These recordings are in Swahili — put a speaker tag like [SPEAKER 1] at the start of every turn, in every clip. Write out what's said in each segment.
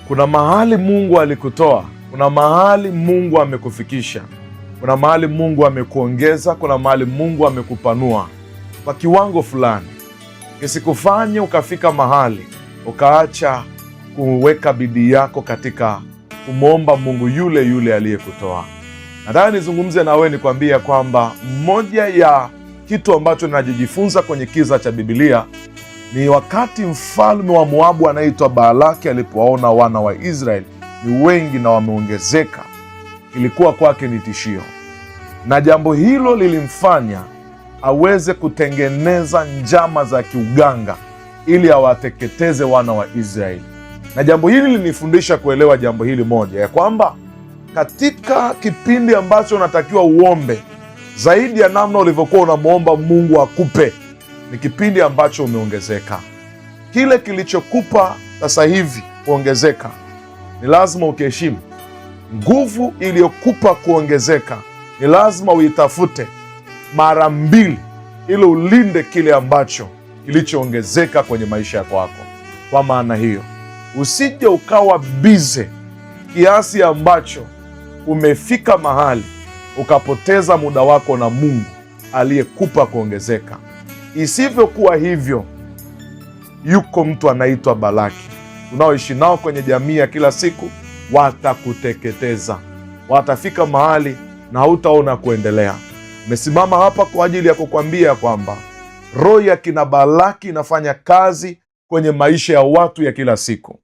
[SPEAKER 1] Kuna mahali Mungu alikutoa, kuna mahali Mungu amekufikisha, kuna mahali Mungu amekuongeza, kuna mahali Mungu amekupanua kwa kiwango fulani. Isikufanye ukafika mahali ukaacha kuweka bidii yako katika kumwomba Mungu yule yule aliyekutoa. Nataka nizungumze na wewe nikwambia kwamba moja ya kitu ambacho ninajifunza kwenye kisa cha Biblia ni wakati mfalme wa Moabu anaitwa Balaki alipowaona wana wa Israeli ni wengi na wameongezeka, ilikuwa kwake ni tishio, na jambo hilo lilimfanya aweze kutengeneza njama za kiuganga ili awateketeze wana wa Israeli. Na jambo hili linifundisha kuelewa jambo hili moja, ya kwamba katika kipindi ambacho unatakiwa uombe zaidi ya namna ulivyokuwa unamwomba Mungu akupe, ni kipindi ambacho umeongezeka. Kile kilichokupa sasa hivi kuongezeka ni lazima ukiheshimu. Nguvu iliyokupa kuongezeka ni lazima uitafute mara mbili ili ulinde kile ambacho kilichoongezeka kwenye maisha yako. Kwa maana hiyo, usije ukawa bize kiasi ambacho umefika mahali ukapoteza muda wako na Mungu aliyekupa kuongezeka. Isivyokuwa hivyo, yuko mtu anaitwa Balaki unaoishi nao kwenye jamii ya kila siku, watakuteketeza. Watafika mahali na hautaona kuendelea. Nimesimama hapa kwa ajili ya kukwambia kwamba roho ya kina Balaki inafanya kazi kwenye maisha ya watu ya kila siku.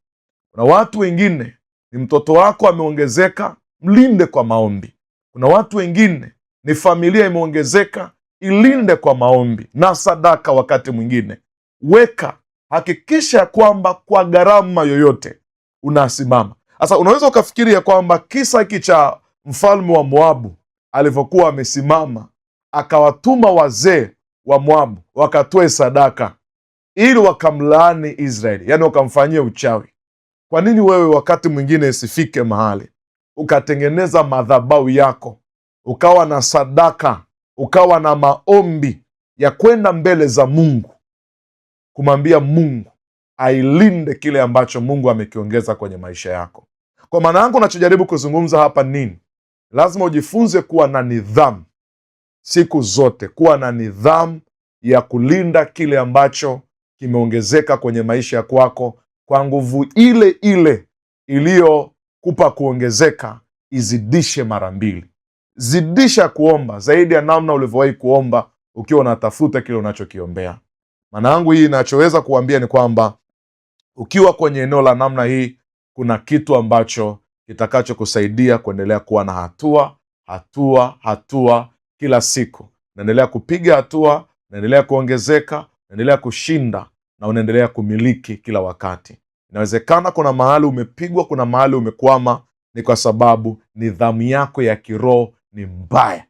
[SPEAKER 1] Kuna watu wengine ni mtoto wako ameongezeka, mlinde kwa maombi. Kuna watu wengine ni familia imeongezeka, ilinde kwa maombi na sadaka. Wakati mwingine weka, hakikisha ya kwamba kwa gharama yoyote unasimama. Sasa unaweza ukafikiria kwamba kisa hiki cha mfalme wa Moabu alivyokuwa amesimama akawatuma wazee wa Moabu wakatoe sadaka ili wakamlaani Israeli, yaani wakamfanyia uchawi. Kwa nini wewe wakati mwingine isifike mahali ukatengeneza madhabahu yako, ukawa na sadaka, ukawa na maombi ya kwenda mbele za Mungu, kumwambia Mungu ailinde kile ambacho Mungu amekiongeza kwenye maisha yako? Kwa maana yangu, nachojaribu kuzungumza hapa nini? Lazima ujifunze kuwa na nidhamu siku zote, kuwa na nidhamu ya kulinda kile ambacho kimeongezeka kwenye maisha ya kwako, kwa nguvu ile ile iliyokupa kuongezeka, izidishe mara mbili. Zidisha kuomba zaidi ya namna ulivyowahi kuomba ukiwa unatafuta kile unachokiombea. Maana yangu hii inachoweza kuambia ni kwamba ukiwa kwenye eneo la namna hii, kuna kitu ambacho kitakacho kusaidia kuendelea kuwa na hatua kila siku. Unaendelea kupiga hatua, unaendelea kuongezeka, unaendelea kushinda na unaendelea kumiliki kila wakati. Inawezekana kuna mahali umepigwa, kuna mahali umekwama, ni kwa sababu nidhamu yako ya kiroho ni mbaya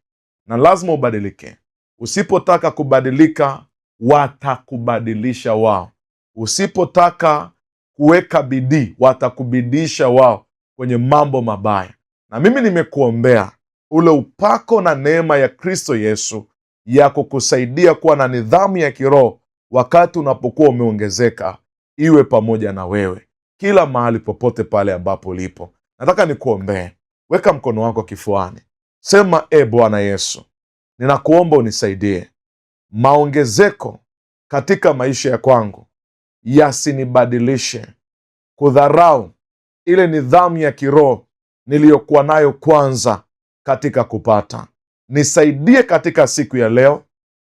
[SPEAKER 1] na lazima ubadilike. Usipotaka kubadilika, watakubadilisha wao. Usipotaka kuweka bidii, watakubidisha wao kwenye mambo mabaya. Na mimi nimekuombea ule upako na neema ya Kristo Yesu ya kukusaidia kuwa na nidhamu ya kiroho wakati unapokuwa umeongezeka, iwe pamoja na wewe kila mahali, popote pale ambapo ulipo. Nataka nikuombee. Weka mkono wako kifuani, sema: Bwana Yesu, ninakuomba unisaidie. Maongezeko katika maisha ya kwangu yasinibadilishe kudharau ile nidhamu ya kiroho niliyokuwa nayo kwanza katika kupata. Nisaidie katika siku ya leo,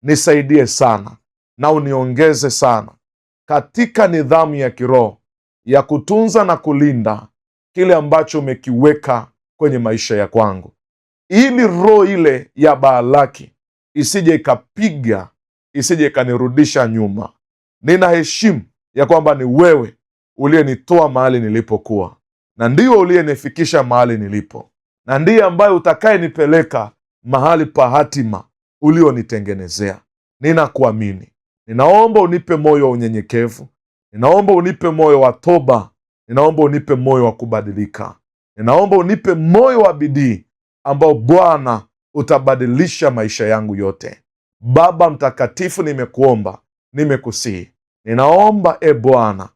[SPEAKER 1] nisaidie sana na uniongeze sana katika nidhamu ya kiroho ya kutunza na kulinda kile ambacho umekiweka kwenye maisha ya kwangu, ili roho ile ya Balaki isije ikapiga, isije ikanirudisha nyuma. Ninaheshimu ya kwamba ni wewe uliyenitoa mahali nilipokuwa, na ndiyo uliyenifikisha mahali nilipo, na ndiye ambaye utakayenipeleka mahali pa hatima ulionitengenezea. Ninakuamini. Ninaomba unipe moyo wa unyenyekevu, ninaomba unipe moyo wa toba, ninaomba unipe moyo wa kubadilika, ninaomba unipe moyo wa bidii ambao Bwana utabadilisha maisha yangu yote. Baba Mtakatifu, nimekuomba, nimekusihi, ninaomba Bwana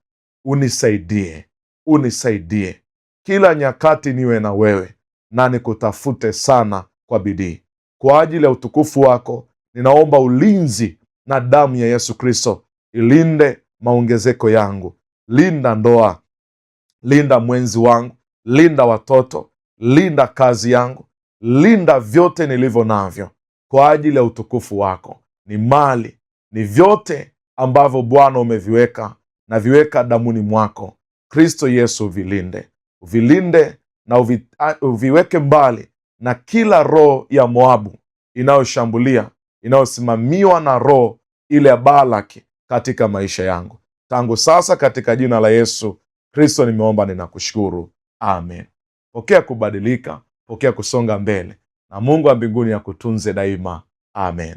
[SPEAKER 1] unisaidie, unisaidie kila nyakati niwe na wewe na nikutafute sana kwa bidii. Kwa ajili ya utukufu wako ninaomba ulinzi na damu ya Yesu Kristo ilinde maongezeko yangu. Linda ndoa, linda mwenzi wangu, linda watoto, linda kazi yangu, linda vyote nilivyo navyo kwa ajili ya utukufu wako. Ni mali, ni vyote ambavyo Bwana umeviweka na viweka damuni mwako. Kristo Yesu uvilinde na uviweke mbali na kila roho ya Moabu inayoshambulia, inayosimamiwa na roho ile ya Balaki katika maisha yangu. Tangu sasa katika jina la Yesu Kristo nimeomba, ninakushukuru. Amen. Pokea kubadilika, pokea kusonga mbele, na Mungu wa mbinguni akutunze daima. Amen.